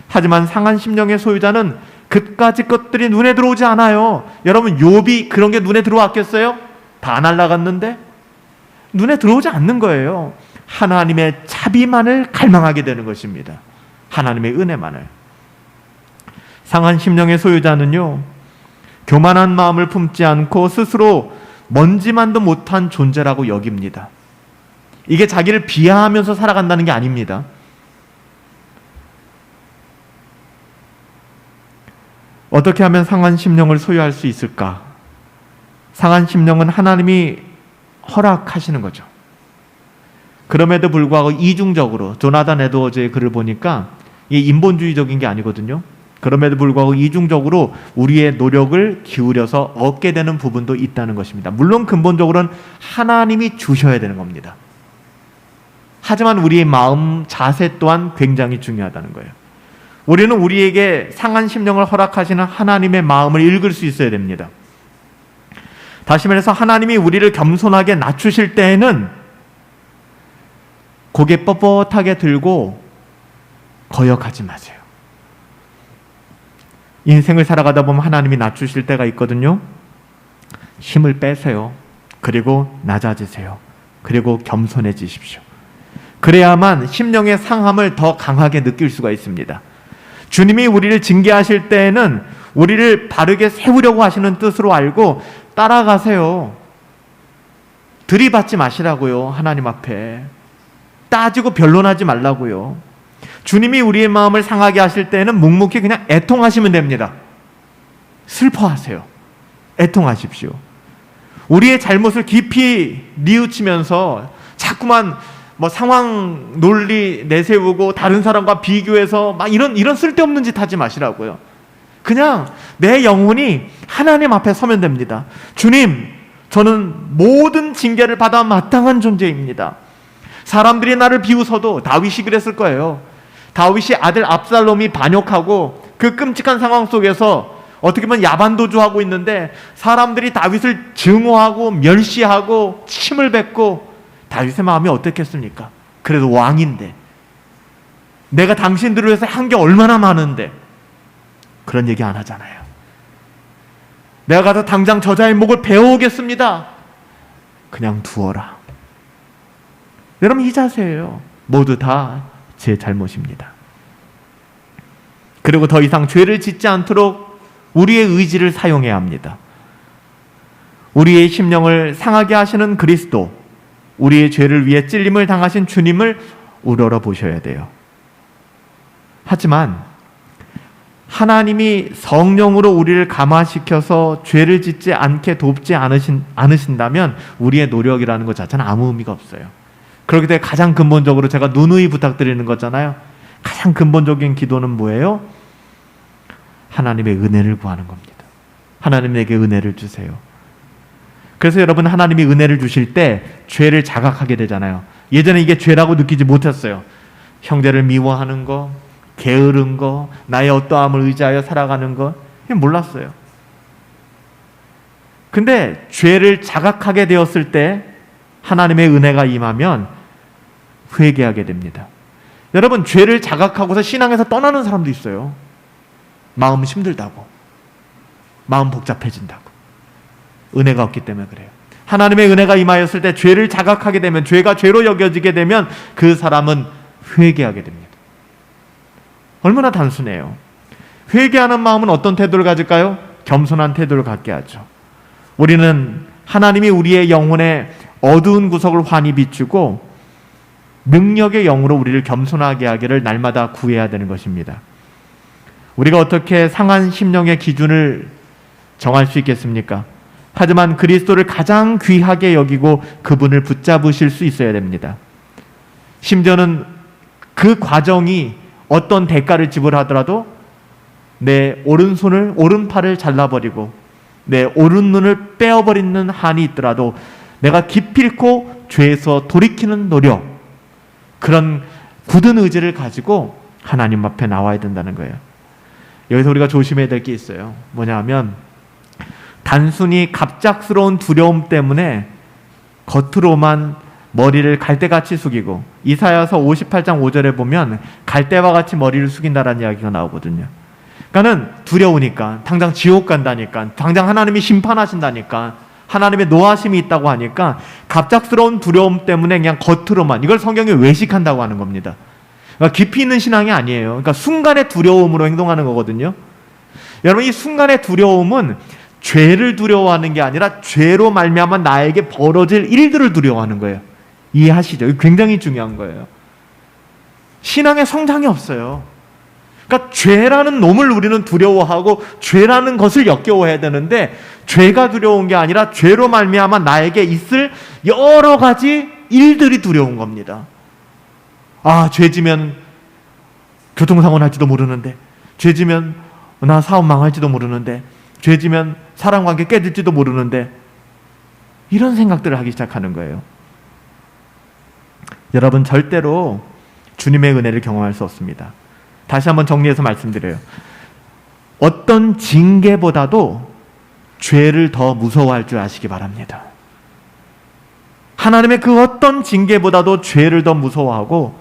A: 하지만 상한 심령의 소유자는 그까지 것들이 눈에 들어오지 않아요. 여러분, 욥이 그런 게 눈에 들어왔겠어요? 다 날아갔는데? 눈에 들어오지 않는 거예요. 하나님의 자비만을 갈망하게 되는 것입니다. 하나님의 은혜만을. 상한 심령의 소유자는요, 교만한 마음을 품지 않고 스스로 먼지만도 못한 존재라고 여깁니다. 이게 자기를 비하하면서 살아간다는 게 아닙니다. 어떻게 하면 상한 심령을 소유할 수 있을까? 상한 심령은 하나님이 허락하시는 거죠. 그럼에도 불구하고 이중적으로, 조나단 에드워즈의 글을 보니까 이게 인본주의적인 게 아니거든요. 그럼에도 불구하고 이중적으로 우리의 노력을 기울여서 얻게 되는 부분도 있다는 것입니다. 물론 근본적으로는 하나님이 주셔야 되는 겁니다. 하지만 우리의 마음 자세 또한 굉장히 중요하다는 거예요. 우리는 우리에게 상한 심령을 허락하시는 하나님의 마음을 읽을 수 있어야 됩니다. 다시 말해서 하나님이 우리를 겸손하게 낮추실 때에는 고개 뻣뻣하게 들고 거역하지 마세요. 인생을 살아가다 보면 하나님이 낮추실 때가 있거든요. 힘을 빼세요. 그리고 낮아지세요. 그리고 겸손해지십시오. 그래야만 심령의 상함을 더 강하게 느낄 수가 있습니다. 주님이 우리를 징계하실 때에는 우리를 바르게 세우려고 하시는 뜻으로 알고 따라가세요. 들이받지 마시라고요. 하나님 앞에 따지고 변론하지 말라고요. 주님이 우리의 마음을 상하게 하실 때는 묵묵히 그냥 애통하시면 됩니다. 슬퍼하세요. 애통하십시오. 우리의 잘못을 깊이 뉘우치면서 자꾸만 상황 논리 내세우고 다른 사람과 비교해서 막 이런 쓸데없는 짓 하지 마시라고요. 그냥 내 영혼이 하나님 앞에 서면 됩니다. 주님, 저는 모든 징계를 받아 마땅한 존재입니다. 사람들이 나를 비웃어도, 다윗이 그랬을 거예요. 다윗이 아들 압살롬이 반역하고 그 끔찍한 상황 속에서 어떻게 보면 야반도주하고 있는데 사람들이 다윗을 증오하고 멸시하고 침을 뱉고, 다윗의 마음이 어떻겠습니까? 그래도 왕인데, 내가 당신들을 위해서 한 게 얼마나 많은데. 그런 얘기 안 하잖아요. 내가 가서 당장 저자의 목을 베어오겠습니다. 그냥 두어라. 여러분, 이 자세예요. 모두 다 제 잘못입니다. 그리고 더 이상 죄를 짓지 않도록 우리의 의지를 사용해야 합니다. 우리의 심령을 상하게 하시는 그리스도, 우리의 죄를 위해 찔림을 당하신 주님을 우러러 보셔야 돼요. 하지만 하나님이 성령으로 우리를 감화시켜서 죄를 짓지 않게 돕지 않으신다면 우리의 노력이라는 것 자체는 아무 의미가 없어요. 그렇기 때문에 가장 근본적으로 제가 누누이 부탁드리는 거잖아요. 가장 근본적인 기도는 뭐예요? 하나님의 은혜를 구하는 겁니다. 하나님에게 은혜를 주세요. 그래서 여러분, 하나님이 은혜를 주실 때 죄를 자각하게 되잖아요. 예전에 이게 죄라고 느끼지 못했어요. 형제를 미워하는 거, 게으른 거, 나의 어떠함을 의지하여 살아가는 거, 몰랐어요. 근데 죄를 자각하게 되었을 때 하나님의 은혜가 임하면 회개하게 됩니다. 여러분, 죄를 자각하고서 신앙에서 떠나는 사람도 있어요. 마음 힘들다고, 마음 복잡해진다고. 은혜가 없기 때문에 그래요. 하나님의 은혜가 임하였을 때 죄를 자각하게 되면, 죄가 죄로 여겨지게 되면 그 사람은 회개하게 됩니다. 얼마나 단순해요. 회개하는 마음은 어떤 태도를 가질까요? 겸손한 태도를 갖게 하죠. 우리는 하나님이 우리의 영혼에 어두운 구석을 환히 비추고 능력의 영으로 우리를 겸손하게 하기를 날마다 구해야 되는 것입니다. 우리가 어떻게 상한 심령의 기준을 정할 수 있겠습니까? 하지만 그리스도를 가장 귀하게 여기고 그분을 붙잡으실 수 있어야 됩니다. 심지어는 그 과정이 어떤 대가를 지불하더라도 내 오른손을, 오른팔을 잘라버리고 내 오른눈을 빼어버리는 한이 있더라도 내가 기필코 죄에서 돌이키는 노력, 그런 굳은 의지를 가지고 하나님 앞에 나와야 된다는 거예요. 여기서 우리가 조심해야 될 게 있어요. 뭐냐 하면 단순히 갑작스러운 두려움 때문에 겉으로만 머리를 갈대같이 숙이고, 이사야서 58장 5절에 보면 갈대와 같이 머리를 숙인다라는 이야기가 나오거든요. 그러니까는 두려우니까, 당장 지옥 간다니까, 당장 하나님이 심판하신다니까, 하나님의 노하심이 있다고 하니까 갑작스러운 두려움 때문에 그냥 겉으로만, 이걸 성경이 외식한다고 하는 겁니다. 그러니까 깊이 있는 신앙이 아니에요. 그러니까 순간의 두려움으로 행동하는 거거든요. 여러분, 이 순간의 두려움은 죄를 두려워하는 게 아니라 죄로 말미암아 나에게 벌어질 일들을 두려워하는 거예요. 이해하시죠? 이거 굉장히 중요한 거예요. 신앙의 성장이 없어요. 그러니까 죄라는 놈을 우리는 두려워하고 죄라는 것을 역겨워해야 되는데, 죄가 두려운 게 아니라 죄로 말미암아 나에게 있을 여러 가지 일들이 두려운 겁니다. 아, 죄지면 교통사고 날지도 모르는데, 죄지면 나 사업 망할지도 모르는데, 죄지면 사람관계 깨질지도 모르는데, 이런 생각들을 하기 시작하는 거예요. 여러분, 절대로 주님의 은혜를 경험할 수 없습니다. 다시 한번 정리해서 말씀드려요. 어떤 징계보다도 죄를 더 무서워할 줄 아시기 바랍니다. 하나님의 그 어떤 징계보다도 죄를 더 무서워하고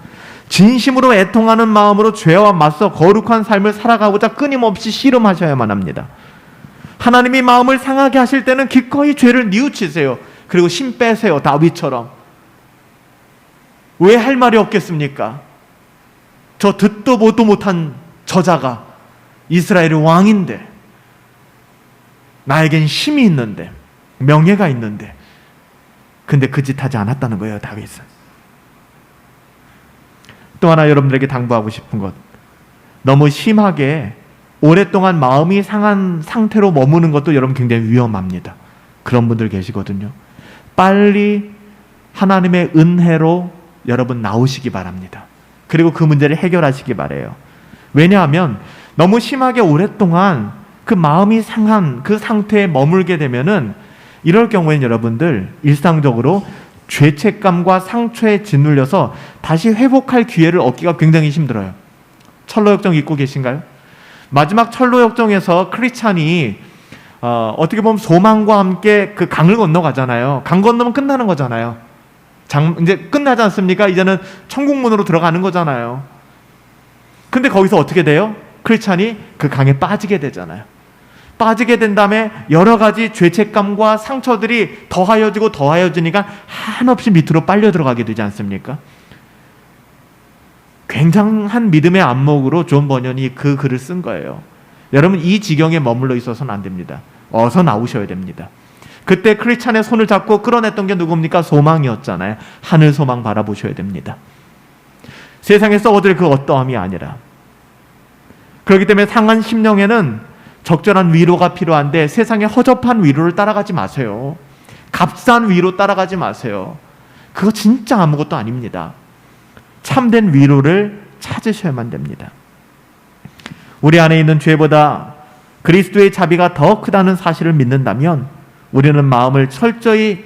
A: 진심으로 애통하는 마음으로 죄와 맞서 거룩한 삶을 살아가고자 끊임없이 씨름하셔야만 합니다. 하나님이 마음을 상하게 하실 때는 기꺼이 죄를 뉘우치세요. 그리고 심 빼세요. 다윗처럼. 왜 할 말이 없겠습니까? 저 듣도 보도 못한 저자가 이스라엘의 왕인데, 나에겐 힘이 있는데, 명예가 있는데, 근데 그 짓 하지 않았다는 거예요, 다윗은. 또 하나 여러분들에게 당부하고 싶은 것, 너무 심하게 오랫동안 마음이 상한 상태로 머무는 것도 여러분 굉장히 위험합니다. 그런 분들 계시거든요. 빨리 하나님의 은혜로 여러분 나오시기 바랍니다. 그리고 그 문제를 해결하시기 바라요. 왜냐하면 너무 심하게 오랫동안 그 마음이 상한 그 상태에 머물게 되면은, 이럴 경우에는 여러분들 일상적으로 죄책감과 상처에 짓눌려서 다시 회복할 기회를 얻기가 굉장히 힘들어요. 철로역정 읽고 계신가요? 마지막 철로역정에서 크리스찬이 어떻게 보면 소망과 함께 그 강을 건너가잖아요. 강 건너면 끝나는 거잖아요. 이제 끝나지 않습니까? 이제는 천국문으로 들어가는 거잖아요. 근데 거기서 어떻게 돼요? 크리스찬이 그 강에 빠지게 되잖아요. 빠지게 된 다음에 여러 가지 죄책감과 상처들이 더하여지니까 한없이 밑으로 빨려 들어가게 되지 않습니까? 굉장한 믿음의 안목으로 존 버년이 그 글을 쓴 거예요. 여러분, 이 지경에 머물러 있어서는 안 됩니다. 어서 나오셔야 됩니다. 그때 크리스찬의 손을 잡고 끌어냈던 게 누굽니까? 소망이었잖아요. 하늘 소망 바라보셔야 됩니다. 세상에서 얻을 그 어떠함이 아니라. 그렇기 때문에 상한 심령에는 적절한 위로가 필요한데, 세상의 허접한 위로를 따라가지 마세요. 값싼 위로 따라가지 마세요. 그거 진짜 아무것도 아닙니다. 참된 위로를 찾으셔야만 됩니다. 우리 안에 있는 죄보다 그리스도의 자비가 더 크다는 사실을 믿는다면, 우리는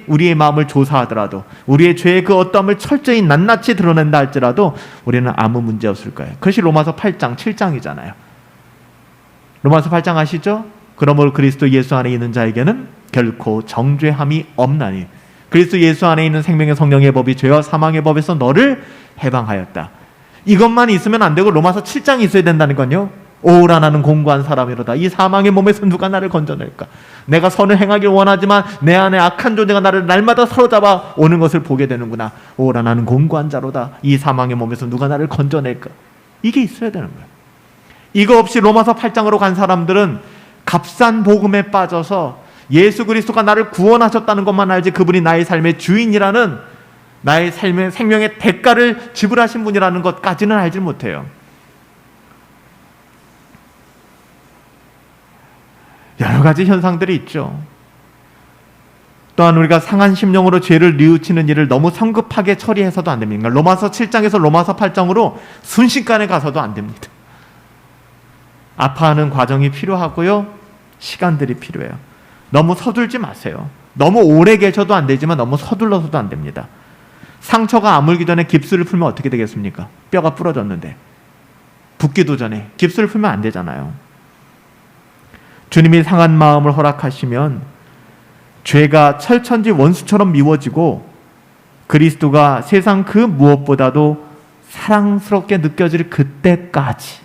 A: 우리의 마음을 조사하더라도, 우리의 죄의 그 어떠함을 철저히 낱낱이 드러낸다 할지라도 우리는 아무 문제 없을 거예요. 그것이 로마서 8장 7장이잖아요. 로마서 8장 아시죠? 그러므로 그리스도 예수 안에 있는 자에게는 결코 정죄함이 없나니 그리스도 예수 안에 있는 생명의 성령의 법이 죄와 사망의 법에서 너를 해방하였다. 이것만 있으면 안 되고 로마서 7장이 있어야 된다는 건요. 오라, 나는 공고한 사람이로다. 이 사망의 몸에서 누가 나를 건져낼까? 내가 선을 행하길 원하지만 내 안에 악한 존재가 나를 날마다 사로잡아 오는 것을 보게 되는구나. 오라, 나는 공고한 자로다. 이 사망의 몸에서 누가 나를 건져낼까? 이게 있어야 되는 거예요. 이거 없이 로마서 8장으로 간 사람들은 값싼 복음에 빠져서 예수 그리스도가 나를 구원하셨다는 것만 알지, 그분이 나의 삶의 주인이라는, 나의 삶의 생명의 대가를 지불하신 분이라는 것까지는 알지 못해요. 여러 가지 현상들이 있죠. 또한 우리가 상한 심령으로 죄를 뉘우치는 일을 너무 성급하게 처리해서도 안 됩니다. 로마서 7장에서 로마서 8장으로 순식간에 가서도 안 됩니다. 아파하는 과정이 필요하고요. 시간들이 필요해요. 너무 서둘지 마세요. 너무 오래 계셔도 안 되지만 너무 서둘러서도 안 됩니다. 상처가 아물기 전에 깁스를 풀면 어떻게 되겠습니까? 뼈가 부러졌는데. 붓기도 전에 깁스를 풀면 안 되잖아요. 주님이 상한 마음을 허락하시면 죄가 철천지 원수처럼 미워지고 그리스도가 세상 그 무엇보다도 사랑스럽게 느껴질 그때까지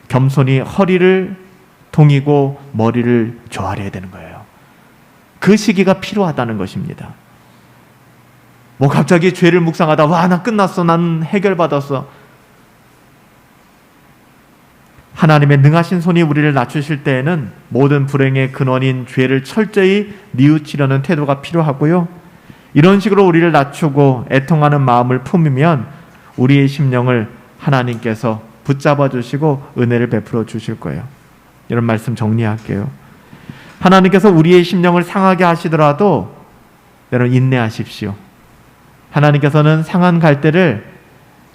A: 겸손히 허리를 동이고 머리를 조아려야 되는 거예요. 그 시기가 필요하다는 것입니다. 뭐 갑자기 죄를 묵상하다 와, 나 끝났어, 난 해결받았어. 하나님의 능하신 손이 우리를 낮추실 때에는 모든 불행의 근원인 죄를 철저히 뉘우치려는 태도가 필요하고요. 이런 식으로 우리를 낮추고 애통하는 마음을 품으면 우리의 심령을 하나님께서 붙잡아 주시고 은혜를 베풀어 주실 거예요. 이런 말씀 정리할게요. 하나님께서 우리의 심령을 상하게 하시더라도 여러분 인내하십시오. 하나님께서는 상한 갈대를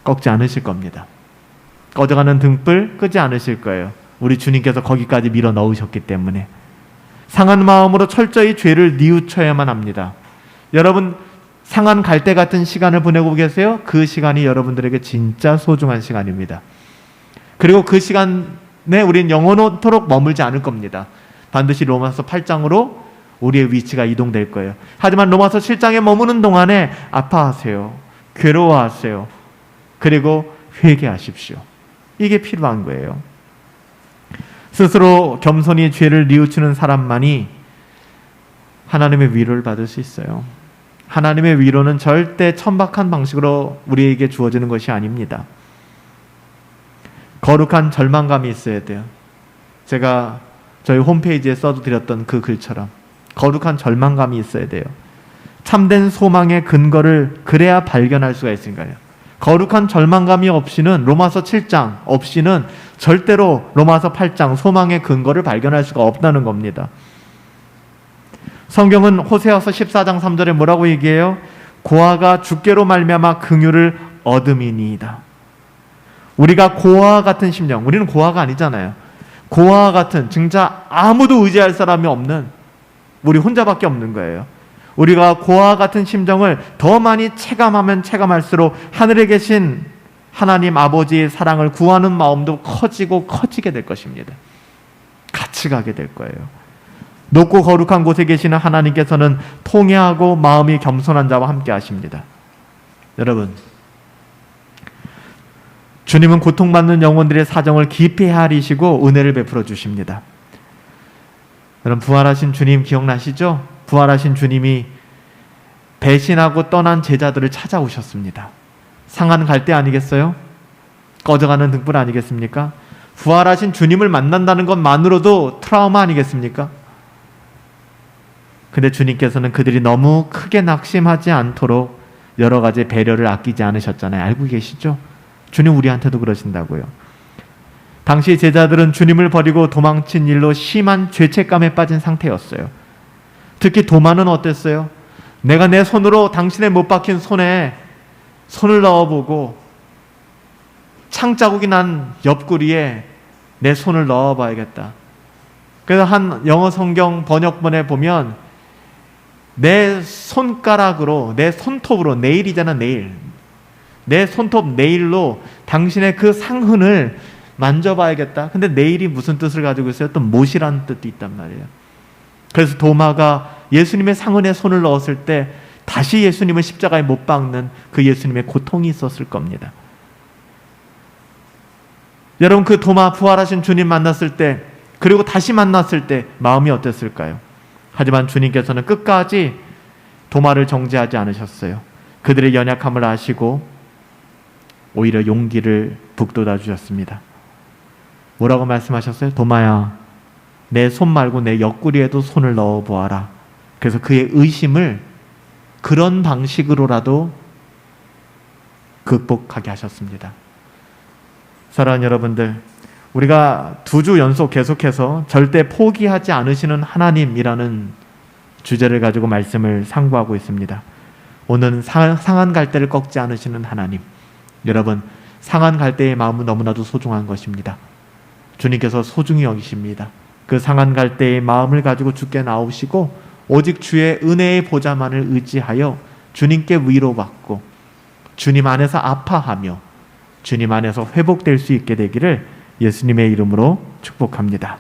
A: 꺾지 않으실 겁니다. 꺼져가는 등불 끄지 않으실 거예요. 우리 주님께서 거기까지 밀어 넣으셨기 때문에. 상한 마음으로 철저히 죄를 뉘우쳐야만 합니다. 여러분 상한 갈대 같은 시간을 보내고 계세요? 그 시간이 여러분들에게 진짜 소중한 시간입니다. 그리고 그 시간에 우리는 영원토록 머물지 않을 겁니다. 반드시 로마서 8장으로 우리의 위치가 이동될 거예요. 하지만 로마서 7장에 머무는 동안에 아파하세요. 괴로워하세요. 그리고 회개하십시오. 이게 필요한 거예요. 스스로 겸손히 죄를 뉘우치는 사람만이 하나님의 위로를 받을 수 있어요. 하나님의 위로는 절대 천박한 방식으로 우리에게 주어지는 것이 아닙니다. 거룩한 절망감이 있어야 돼요. 제가 저희 홈페이지에 써드렸던 그 글처럼 거룩한 절망감이 있어야 돼요. 참된 소망의 근거를 그래야 발견할 수가 있으니까요. 거룩한 절망감이 없이는 로마서 7장 없이는 절대로 로마서 8장 소망의 근거를 발견할 수가 없다는 겁니다. 성경은 호세아서 14장 3절에 뭐라고 얘기해요? 고아가 주께로 말미암아 긍휼을 얻음이니이다. 우리가 고아와 같은 심령, 우리는 고아가 아니잖아요. 고아와 같은 진짜 아무도 의지할 사람이 없는 우리 혼자밖에 없는 거예요. 우리가 고아와 같은 심정을 더 많이 체감하면 체감할수록 하늘에 계신 하나님 아버지의 사랑을 구하는 마음도 커지고 커지게 될 것입니다. 같이 가게 될 거예요. 높고 거룩한 곳에 계시는 하나님께서는 통회하고 마음이 겸손한 자와 함께 하십니다. 여러분, 주님은 고통받는 영혼들의 사정을 깊이 헤아리시고 은혜를 베풀어 주십니다. 여러분, 부활하신 주님 기억나시죠? 부활하신 주님이 배신하고 떠난 제자들을 찾아오셨습니다. 상한 갈대 아니겠어요? 꺼져가는 등불 아니겠습니까? 부활하신 주님을 만난다는 것만으로도 트라우마 아니겠습니까? 근데 주님께서는 그들이 너무 크게 낙심하지 않도록 여러 가지 배려를 아끼지 않으셨잖아요. 알고 계시죠? 주님 우리한테도 그러신다고요. 당시 제자들은 주님을 버리고 도망친 일로 심한 죄책감에 빠진 상태였어요. 특히 도마는 어땠어요? 내가 내 손으로 당신의 못 박힌 손에 손을 넣어보고 창자국이 난 옆구리에 내 손을 넣어봐야겠다. 그래서 한 영어 성경 번역본에 보면 내 손가락으로, 내 손톱으로, 네일이잖아, 네일. 내 손톱 네일로 당신의 그 상흔을 만져봐야겠다. 근데 네일이 무슨 뜻을 가지고 있어요? 또 못이라는 뜻도 있단 말이에요. 그래서 도마가 예수님의 상흔에 손을 넣었을 때 다시 예수님을 십자가에 못 박는 그 예수님의 고통이 있었을 겁니다. 여러분, 그 도마 부활하신 주님 만났을 때, 그리고 다시 만났을 때 마음이 어땠을까요? 하지만 주님께서는 끝까지 도마를 정죄하지 않으셨어요. 그들의 연약함을 아시고 오히려 용기를 북돋아 주셨습니다. 뭐라고 말씀하셨어요? 도마야, 내 손 말고 내 옆구리에도 손을 넣어 보아라. 그래서 그의 의심을 그런 방식으로라도 극복하게 하셨습니다. 사랑하는 여러분들, 우리가 2주 연속 계속해서 절대 포기하지 않으시는 하나님이라는 주제를 가지고 말씀을 상고하고 있습니다. 오늘은 상한 갈대를 꺾지 않으시는 하나님. 여러분, 상한 갈대의 마음은 너무나도 소중한 것입니다. 주님께서 소중히 여기십니다. 그 상한 갈대의 마음을 가지고 주께 나오시고 오직 주의 은혜의 보좌만을 의지하여 주님께 위로받고 주님 안에서 아파하며 주님 안에서 회복될 수 있게 되기를 예수님의 이름으로 축복합니다.